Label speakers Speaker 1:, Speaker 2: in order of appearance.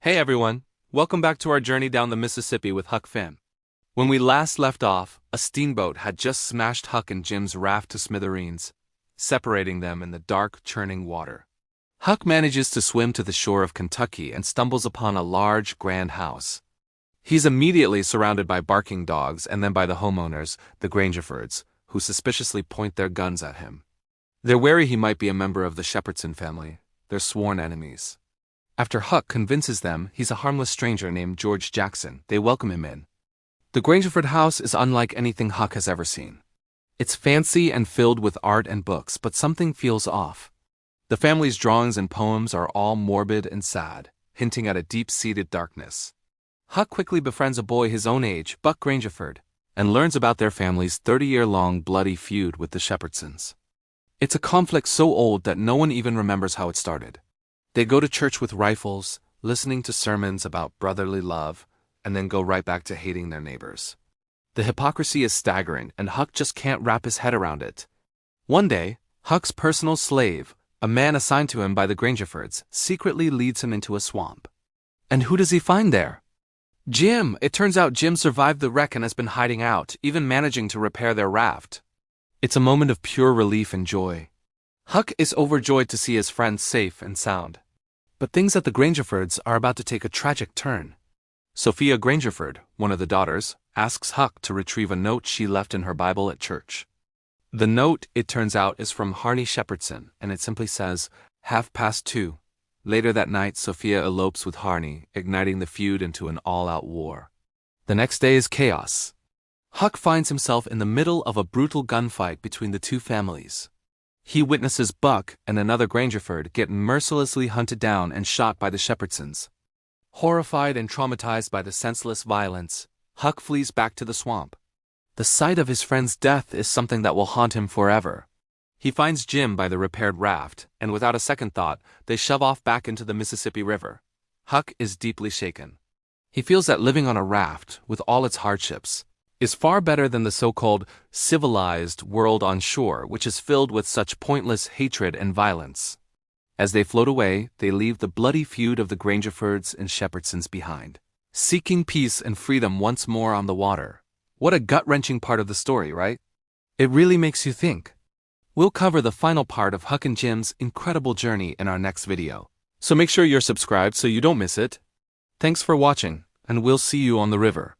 Speaker 1: Hey everyone, welcome back to our journey down the Mississippi with Huck Finn. When we last left off, a steamboat had just smashed Huck and Jim's raft to smithereens, separating them in the dark, churning water. Huck manages to swim to the shore of Kentucky and stumbles upon a large, grand house. He's immediately surrounded by barking dogs and then by the homeowners, the Grangerfords, who suspiciously point their guns at him. They're wary he might be a member of the Shepherdson family, their sworn enemies. After Huck convinces them he's a harmless stranger named George Jackson, they welcome him in. The Grangerford house is unlike anything Huck has ever seen. It's fancy and filled with art and books, but something feels off. The family's drawings and poems are all morbid and sad, hinting at a deep-seated darkness. Huck quickly befriends a boy his own age, Buck Grangerford, and learns about their family's 30-year-long bloody feud with the Shepherdsons. It's a conflict so old that no one even remembers how it started. They go to church with rifles, listening to sermons about brotherly love, and then go right back to hating their neighbors. The hypocrisy is staggering, and Huck just can't wrap his head around it. One day, Huck's personal slave, a man assigned to him by the Grangerfords, secretly leads him into a swamp. And who does he find there? Jim! It turns out Jim survived the wreck and has been hiding out, even managing to repair their raft. It's a moment of pure relief and joy. Huck is overjoyed to see his friend safe and sound. But things at the Grangerfords are about to take a tragic turn. Sophia Grangerford, one of the daughters, asks Huck to retrieve a note she left in her Bible at church. The note, it turns out, is from Harney Shepherdson, and it simply says, 2:30. Later that night, Sophia elopes with Harney, igniting the feud into an all-out war. The next day is chaos. Huck finds himself in the middle of a brutal gunfight between the two families. He witnesses Buck and another Grangerford get mercilessly hunted down and shot by the Shepherdsons. Horrified and traumatized by the senseless violence, Huck flees back to the swamp. The sight of his friend's death is something that will haunt him forever. He finds Jim by the repaired raft, and without a second thought, they shove off back into the Mississippi River. Huck is deeply shaken. He feels that living on a raft, with all its hardships, is far better than the so-called civilized world on shore, which is filled with such pointless hatred and violence. As they float away, they leave the bloody feud of the Grangerfords and Shepherdsons behind, seeking peace and freedom once more on the water. What a gut-wrenching part of the story, right? It really makes you think. We'll cover the final part of Huck and Jim's incredible journey in our next video, so make sure you're subscribed so you don't miss it. Thanks for watching, and we'll see you on the river.